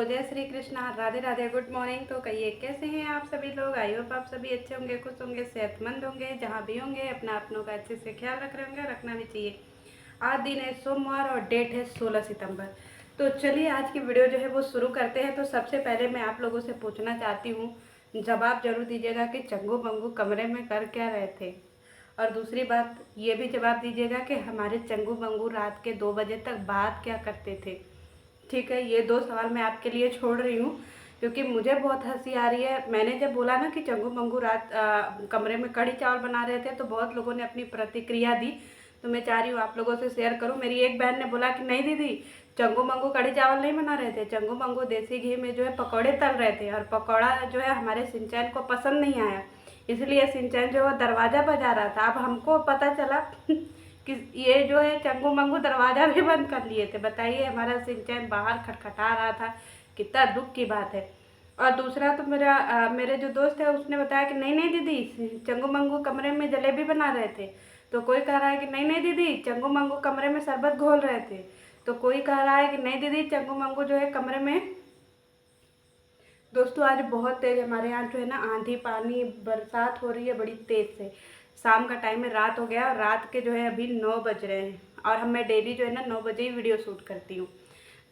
जय Shri Krishna, Radhe Radhe, good morning. तो कहिए कैसे हैं आप सभी लोग। आई होप आप सभी अच्छे होंगे, खुश होंगे, सेहतमंद होंगे। जहाँ भी होंगे अपना अपनों का अच्छे से ख्याल रख रहे होंगे, रखना भी चाहिए। आज दिन है सोमवार और डेट है 16 सितंबर। तो चलिए आज की वीडियो जो है वो शुरू करते हैं। तो सबसे पहले मैं आप लोगों से पूछना चाहती हूँ, जवाब जरूर दीजिएगा कि चंगू मंगू कमरे में कर क्या रहे थे। और दूसरी बात ये भी जवाब दीजिएगा कि हमारे चंगू मंगू रात के 2 बजे तक बात क्या करते थे। ठीक है, ये 2 सवाल मैं आपके लिए छोड़ रही हूँ क्योंकि मुझे बहुत हंसी आ रही है। मैंने जब बोला ना कि चंगू मंगू रात कमरे में कढ़ी चावल बना रहे थे तो बहुत लोगों ने अपनी प्रतिक्रिया दी। तो मैं चाह रही हूँ आप लोगों से शेयर करूँ। मेरी एक बहन ने बोला कि नहीं दीदी, चंगू मंगू कढ़ी चावल नहीं बना रहे थे, चंगू मंगू देसी घी में जो है पकौड़े तल रहे थे। और पकौड़ा जो है हमारे सिंचैन को पसंद नहीं आया, इसलिए सिंचैन जो है दरवाज़ा बजा रहा था। अब हमको पता चला कि ये जो है चंगू मंगू दरवाज़ा भी बंद कर लिए थे। बताइए, हमारा सिंचैन बाहर खटखटा रहा था, कितना दुख की बात है। और दूसरा तो मेरे जो दोस्त है उसने बताया कि नहीं नहीं दीदी, चंगू मंगू कमरे में जलेबी बना रहे थे। तो कोई कह रहा है कि नहीं नहीं दीदी, चंगू मंगू कमरे में शरबत घोल रहे थे। तो कोई कह रहा है कि नहीं दीदी, चंगू मंगू जो है कमरे में। दोस्तों आज बहुत तेज़ हमारे यहाँ जो है ना आंधी पानी बरसात हो रही है बड़ी तेज़ से। शाम का टाइम है, रात हो गया और रात के जो है अभी 9 बज रहे हैं। और मैं डेली जो है ना 9 बजे ही वीडियो शूट करती हूँ।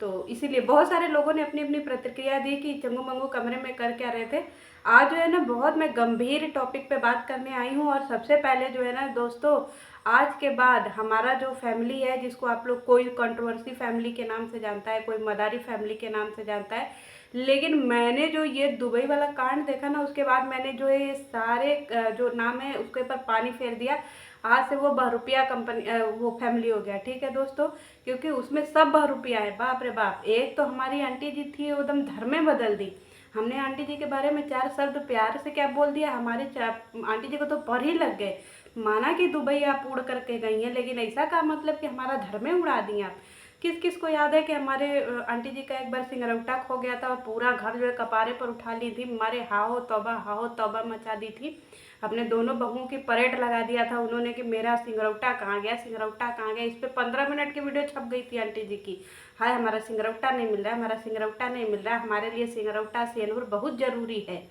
तो इसीलिए बहुत सारे लोगों ने अपनी अपनी प्रतिक्रिया दी कि चंगू मंगू कमरे में कर क्या रहे थे। आज जो है ना बहुत मैं गंभीर टॉपिक पे बात करने आई हूँ। और सबसे पहले जो है ना दोस्तों, आज के बाद हमारा जो फैमिली है, जिसको आप लोग कोई कंट्रोवर्सी फैमिली के नाम से जानता है, कोई मदारी फैमिली के नाम से जानता है, लेकिन मैंने जो ये दुबई वाला कांड देखा ना, उसके बाद मैंने जो है ये सारे जो नाम है उसके ऊपर पानी फेर दिया। आज से वो बहरूपिया कंपनी वो फैमिली हो गया। ठीक है दोस्तों, क्योंकि उसमें सब बहरूपिया है। बाप रे बाप, एक तो हमारी आंटी जी थी एकदम धर्म में बदल दी। हमने आंटी जी के बारे में 4 शब्द प्यार से क्या बोल दिया, हमारे आंटी जी को तो पर ही लग गए। माना कि दुबई आप उड़ करके गई हैं, लेकिन ऐसा का मतलब कि हमारा धर्म में उड़ा दी आप। किस किस को याद है कि हमारे आंटी जी का एक बार सिंगरौटा खो गया था और पूरा घर जो है कपारे पर उठा ली थी, हमारे हाहो तौबा मचा दी थी। अपने दोनों बहुओं की परेड लगा दिया था उन्होंने कि मेरा सिंगरौटा कहाँ गया, सिंगरौटा कहाँ गया। इस पर 15 मिनट की वीडियो छप गई थी आंटी जी की। हाय हमारा सिंगरौटा नहीं मिल रहा है, हमारा सिंगरौटा नहीं मिल रहा है, हमारे लिए सिंगरौटा सेनूर बहुत ज़रूरी है।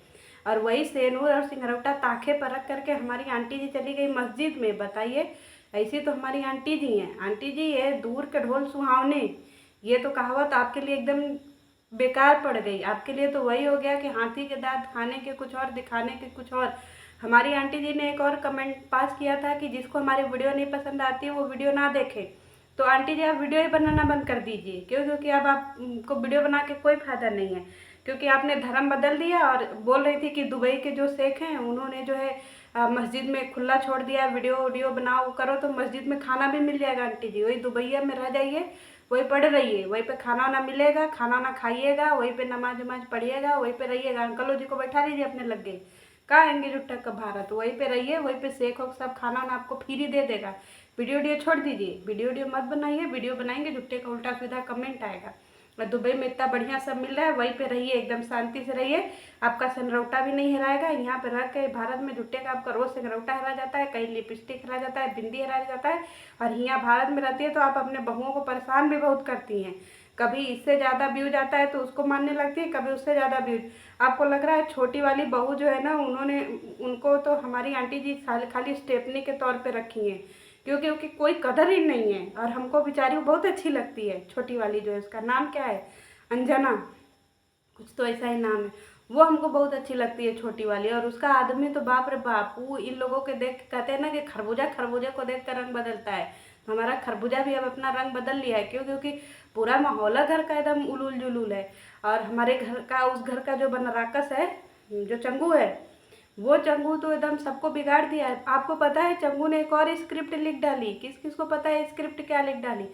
और वही सेनूर और सिंगरौटा ताखे पर रख करके हमारी आंटी जी चली गई मस्जिद में। बताइए, ऐसी तो हमारी आंटी जी हैं। आंटी जी ये दूर के ढोल सुहावने, ये तो कहावत आपके लिए एकदम बेकार पड़ गई। आपके लिए तो वही हो गया कि हाथी के दांत खाने के कुछ और, दिखाने के कुछ और। हमारी आंटी जी ने एक और कमेंट पास किया था कि जिसको हमारी वीडियो नहीं पसंद आती है वो वीडियो ना देखे। तो आंटी जी आप वीडियो ही बनाना बंद कर दीजिए। क्यों? क्योंकि अब आपको वीडियो बना के कोई फायदा नहीं है, क्योंकि आपने धर्म बदल दिया। और बोल रही थी कि दुबई के जो शेख हैं उन्होंने जो है मस्जिद में खुला छोड़ दिया, वीडियो वीडियो बनाओ करो तो मस्जिद में खाना भी मिल जाएगा। आंटी जी वही दुबैया में रह जाइए, वही पढ़ रहिए, वहीं पे खाना वाना मिलेगा, खाना वाना खाइएगा, वहीं पे नमाज वमाज पढ़िएगा, वहीं पे रहिएगा। अंकलों जी को बैठा लीजिए अपने लग गए, कहाँ आएंगे जुट्टा का भारत। वहीं पे रहिए, वहीं पे शेख हो सब खाना वाना आपको फ्री दे देगा। वीडियो वीडियो छोड़ दीजिए, वीडियो वीडियो मत बनाइए। वीडियो बनाएंगे जुट्टे का उल्टा सीधा कमेंट आएगा। और दुबई में इतना बढ़िया सब मिल रहा है, वहीं पे रहिए, एकदम शांति से रहिए। आपका सिंगरौटा भी नहीं हराएगा। यहाँ पे रह के भारत में जुट्टे का आपका रोज सिंगरौटा हरा जाता है, कहीं लिपस्टिक हरा जाता है, बिंदी हरा जाता है। और यहाँ भारत में रहती है तो आप अपने बहुओं को परेशान भी बहुत करती हैं। कभी इससे ज़्यादा व्यूज आता है तो उसको मानने लगती है, कभी उससे ज़्यादा व्यूज। आपको लग रहा है छोटी वाली बहू जो है ना, उनको तो हमारी आंटी जी खाली स्टेपनी के तौर पे रखी हैं, क्योंकि कोई कदर ही नहीं है। और हमको बेचारी बहुत अच्छी लगती है छोटी वाली जो है, उसका नाम क्या है, अंजना, कुछ तो ऐसा ही नाम है। वो हमको बहुत अच्छी लगती है छोटी वाली। और उसका आदमी तो बाप रे बाप, वो इन लोगों के देख कहते हैं ना कि खरबूजा खरबूजे को देख कर रंग बदलता है। तो हमारा खरबूजा भी अब अपना रंग बदल लिया है। क्यों? क्योंकि पूरा माहौल घर का एकदम उलूल जुलूल है। और हमारे घर का, उस घर का जो बनराकस है, जो चंगू है, वो चंगू तो एकदम सबको बिगाड़ दिया है। आपको पता है चंगू ने एक और स्क्रिप्ट लिख डाली। किस किस को पता है स्क्रिप्ट क्या लिख डाली?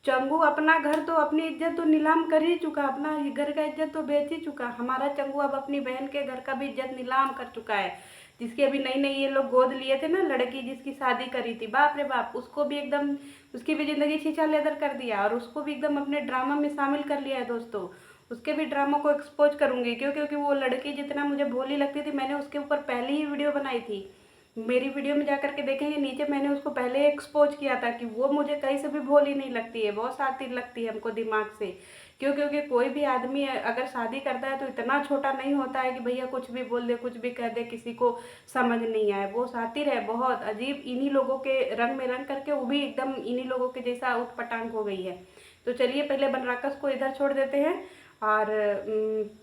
चंगू अपना घर तो, अपनी इज्जत तो नीलाम कर ही चुका, अपना घर का इज्जत तो बेच ही चुका। हमारा चंगू अब अपनी बहन के घर का भी इज्जत नीलाम कर चुका है। जिसकी अभी नई नई ये लोग गोद लिए थे ना, लड़की जिसकी शादी करी थी, बाप रे बाप, उसको भी एकदम, उसकी भी जिंदगी छीछा लेदर कर दिया। और उसको भी एकदम अपने ड्रामा में शामिल कर लिया है दोस्तों। उसके भी ड्रामा को एक्सपोज करूंगी। क्यों? क्योंकि वो लड़की जितना मुझे भोली लगती थी, मैंने उसके ऊपर पहले ही वीडियो बनाई थी। मेरी वीडियो में जाकर के देखेंगे नीचे, मैंने उसको पहले एक्सपोज किया था कि वो मुझे कहीं से भी भोली नहीं लगती है, बहुत शातिर लगती है हमको दिमाग से। क्योंकि कोई भी आदमी अगर शादी करता है तो इतना छोटा नहीं होता है कि भैया कुछ भी बोल दे, कुछ भी कह दे, किसी को समझ नहीं आए। वो शातिर है बहुत अजीब, इन्हीं लोगों के रंग में रंग करके वो भी एकदम इन्हीं लोगों के जैसा उठ पटांग हो गई है। तो चलिए पहले बनराकस को इधर छोड़ देते हैं और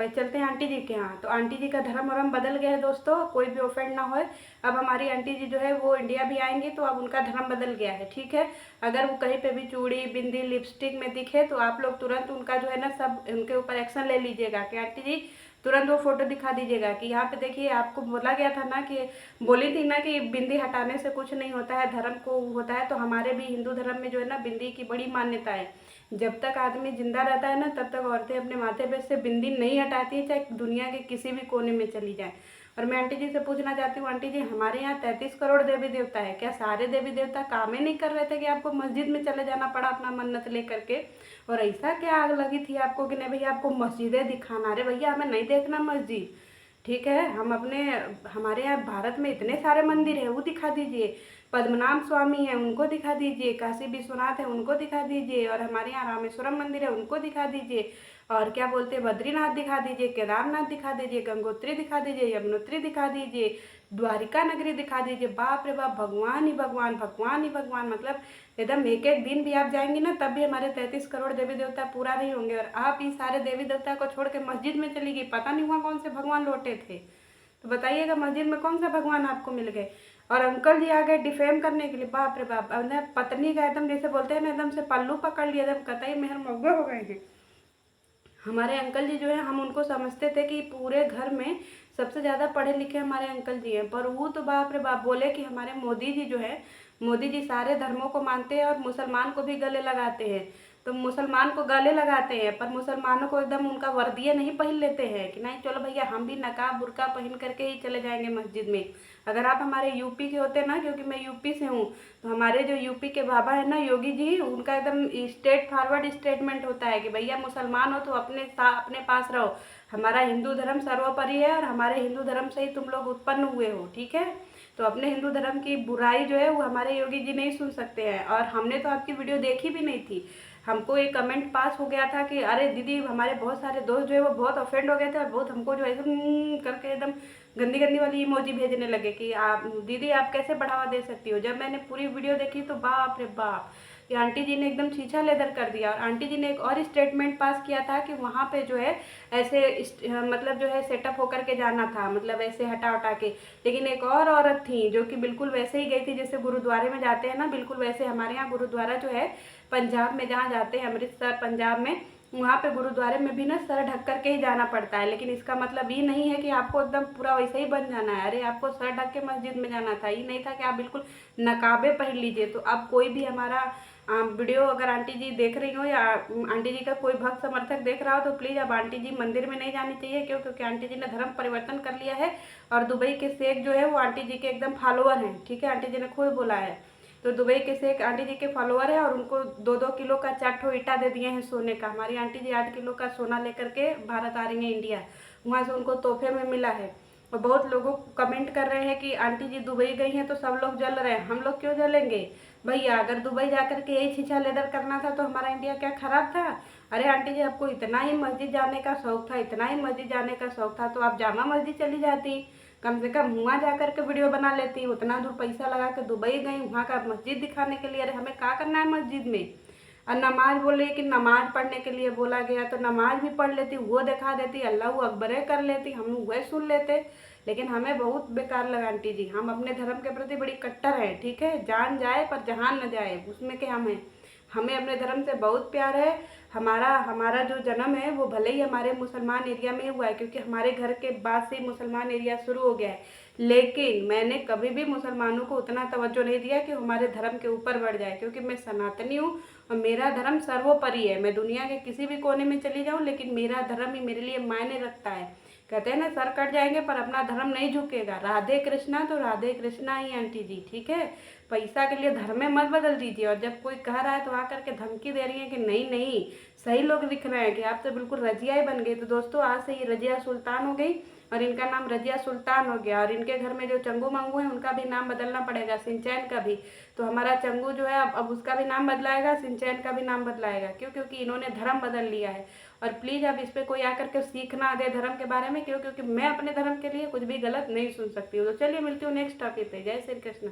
चलते हैं आंटी जी के यहाँ। तो आंटी जी का धर्म वरम बदल गया है दोस्तों, कोई भी ऑफेंड ना होए। अब हमारी आंटी जी जो है वो इंडिया भी आएंगी तो अब उनका धर्म बदल गया है, ठीक है। अगर वो कहीं पे भी चूड़ी बिंदी लिपस्टिक में दिखे तो आप लोग तुरंत उनका जो है ना सब उनके ऊपर एक्शन ले लीजिएगा कि आंटी जी तुरंत वो फोटो दिखा दीजिएगा कि यहाँ पे देखिए आपको बोला गया था ना, कि बोली थी ना कि बिंदी हटाने से कुछ नहीं होता है, धर्म को होता है। तो हमारे भी हिंदू धर्म में जो है ना बिंदी की बड़ी मान्यता है। जब तक आदमी जिंदा रहता है ना तब तक औरतें अपने माथे पे से बिंदी नहीं हटाती है, चाहे दुनिया के किसी भी कोने में चली जाए। और मैं आंटी जी से पूछना चाहती हूँ, आंटी जी हमारे यहाँ 33 करोड़ देवी देवता है, क्या सारे देवी देवता काम ही नहीं कर रहे थे कि आपको मस्जिद में चले जाना पड़ा अपना मन्नत लेकर के? और ऐसा क्या आग लगी थी आपको कि नहीं भैया आपको मस्जिदें दिखाना? अरे भैया हमें नहीं देखना मस्जिद, ठीक है। हम अपने हमारे यहाँ भारत में इतने सारे मंदिर है वो दिखा दीजिए, पद्मनाभ स्वामी है उनको दिखा दीजिए, काशी विश्वनाथ है उनको दिखा दीजिए, और हमारे यहाँ रामेश्वरम मंदिर है उनको दिखा दीजिए, और क्या बोलते हैं बद्रीनाथ दिखा दीजिए, केदारनाथ दिखा दीजिए, गंगोत्री दिखा दीजिए, यमुनोत्री दिखा दीजिए, द्वारिका नगरी दिखा दीजिए। बाप रे बाप, भगवान ही भगवान, भगवान ही भगवान। मतलब एकदम एक एक दिन भी आप जाएंगी ना तब भी हमारे 33 करोड़ देवी देवता पूरा नहीं होंगे। और आप इस सारे देवी देवता को छोड़ के मस्जिद में चली गई, पता नहीं वहाँ कौन से भगवान लौटे थे। तो बताइएगा मस्जिद में कौन सा भगवान आपको मिल गए? और अंकल जी आ गए डिफेम करने के लिए, बाप रे बाप। पत्नी का एकदम जैसे बोलते हैं ना एकदम से पल्लू पकड़ लिया, एकदम कतई मेहर मौगे हो गए हैं हमारे अंकल जी। जो है हम उनको समझते थे कि पूरे घर में सबसे ज़्यादा पढ़े लिखे हमारे अंकल जी हैं, पर वो तो बाप रे बाप बोले कि हमारे मोदी जी जो है, मोदी जी सारे धर्मों को मानते हैं और मुसलमान को भी गले लगाते हैं। तो मुसलमान को गले लगाते हैं पर मुसलमानों को एकदम उनका वर्दिया नहीं पहन लेते हैं कि नहीं चलो भैया हम भी नकाब बुर्का पहन करके ही चले जाएंगे मस्जिद में। अगर आप हमारे यूपी के होते ना, क्योंकि मैं यूपी से हूँ, तो हमारे जो यूपी के बाबा है ना योगी जी, उनका एकदम स्ट्रेट फॉरवर्ड स्टेटमेंट होता है कि भैया मुसलमान हो तो अपने पास रहो, हमारा हिंदू धर्म सर्वोपरि है और हमारे हिंदू धर्म से ही तुम लोग उत्पन्न हुए हो, ठीक है। तो अपने हिंदू धर्म की बुराई जो है वो हमारे योगी जी नहीं सुन सकते हैं। और हमने तो आपकी वीडियो देखी भी नहीं थी, हमको एक कमेंट पास हो गया था कि अरे दीदी, हमारे बहुत सारे दोस्त जो है वो बहुत ऑफेंड हो गए थे और बहुत हमको जो ऐसे करके एकदम गंदी गंदी वाली इमोजी भेजने लगे कि आप दीदी आप कैसे बढ़ावा दे सकती हो। जब मैंने पूरी वीडियो देखी तो बाप रे बाप, ये आंटी जी ने एकदम छीछा लेदर कर दिया। और आंटी जी ने एक और स्टेटमेंट पास किया था कि वहाँ पे जो है ऐसे मतलब जो है सेटअप होकर के जाना था, मतलब ऐसे हटा उटा के। लेकिन एक और औरत थी जो कि बिल्कुल वैसे ही गई थी जैसे गुरुद्वारे में जाते हैं ना, बिल्कुल वैसे। हमारे यहाँ गुरुद्वारा जो है पंजाब में जहाँ जाते हैं, अमृतसर पंजाब में, वहाँ पे गुरुद्वारे में भी ना सर ढक करके ही जाना पड़ता है। लेकिन इसका मतलब ये नहीं है कि आपको एकदम पूरा वैसे ही बन जाना है। अरे आपको सर ढक के मस्जिद में जाना था, ये नहीं था कि आप बिल्कुल नकाबे पहन लीजिए। तो अब कोई भी हमारा वीडियो अगर आंटी जी देख रही हो या आंटी जी का कोई भक्त समर्थक देख रहा हो तो प्लीज़ अब आंटी जी मंदिर में नहीं जानी चाहिए। क्यों? क्योंकि आंटी जी ने धर्म परिवर्तन कर लिया है और दुबई के शेख जो है वो आंटी जी के एकदम फॉलोअर हैं, ठीक है। आंटी जी ने खुद बोला है। तो दुबई के शेख आंटी जी के फॉलोअर है और उनको 2-2 किलो का 4 ईटा दे दिए हैं सोने का। हमारी आंटी जी 8 किलो का सोना लेकर के भारत आ रही हैं इंडिया, वहाँ से उनको तोहफे में मिला है। और बहुत लोगों कमेंट कर रहे हैं कि आंटी जी दुबई गई हैं तो सब लोग जल रहे हैं, हम लोग क्यों जलेंगे भैया? अगर दुबई जाकर के यही छीछा लेदर करना था तो हमारा इंडिया क्या खराब था? अरे आंटी जी आपको इतना ही मस्जिद जाने का शौक था, इतना ही मस्जिद जाने का शौक था तो आप जामा मस्जिद चली जाती, कम से कम वहाँ जा कर के वीडियो बना लेती। उतना दूर पैसा लगा के दुबई गई वहाँ का मस्जिद दिखाने के लिए। अरे हमें क्या करना है मस्जिद में? और नमाज बोले कि नमाज पढ़ने के लिए बोला गया तो नमाज भी पढ़ लेती, वो दिखा देती, अल्लाह अकबर कर लेती, हम वह सुन लेते। लेकिन हमें बहुत बेकार लगा आंटी जी। हम अपने धर्म के प्रति बड़ी कट्टर हैं, ठीक है। जान जाए पर जहान न जाए, उसमें क्या हमें अपने धर्म से बहुत प्यार है। हमारा जो जन्म है वो भले ही हमारे मुसलमान एरिया में हुआ है, क्योंकि हमारे घर के बाद से ही मुसलमान एरिया शुरू हो गया है। लेकिन मैंने कभी भी मुसलमानों को उतना तवज्जो नहीं दिया कि हमारे धर्म के ऊपर बढ़ जाए, क्योंकि मैं सनातनी हूँ और मेरा धर्म सर्वोपरि है। मैं दुनिया के किसी भी कोने में चली जाऊँ लेकिन मेरा धर्म ही मेरे लिए मायने रखता है। कहते हैं ना सर कट जाएंगे पर अपना धर्म नहीं झुकेगा। राधे कृष्णा तो राधे कृष्णा ही आंटी जी, ठीक है। पैसा के लिए धर्म में मत बदल दीजिए। और जब कोई कह रहा है तो आकर के धमकी दे रही है कि नहीं नहीं, सही लोग दिख रहे हैं कि आप तो बिल्कुल रजिया ही बन गई। तो दोस्तों आज से ये रजिया सुल्तान हो गई और इनका नाम रजिया सुल्तान हो गया। और इनके घर में जो चंगू मंगू है उनका भी नाम बदलना पड़ेगा, सिंचैन का भी। तो हमारा चंगू जो है अब उसका भी नाम बदलाएगा, सिंचैन का भी नाम बदलाएगा। क्यों? क्योंकि इन्होंने धर्म बदल लिया है। और प्लीज़ अब इस पर कोई आकर के सीखना दे धर्म के बारे में, क्योंकि मैं अपने धर्म के लिए कुछ भी गलत नहीं सुन सकती हूँ। तो चलिए मिलती हूँ नेक्स्ट टॉपिक पे। जय श्री कृष्ण।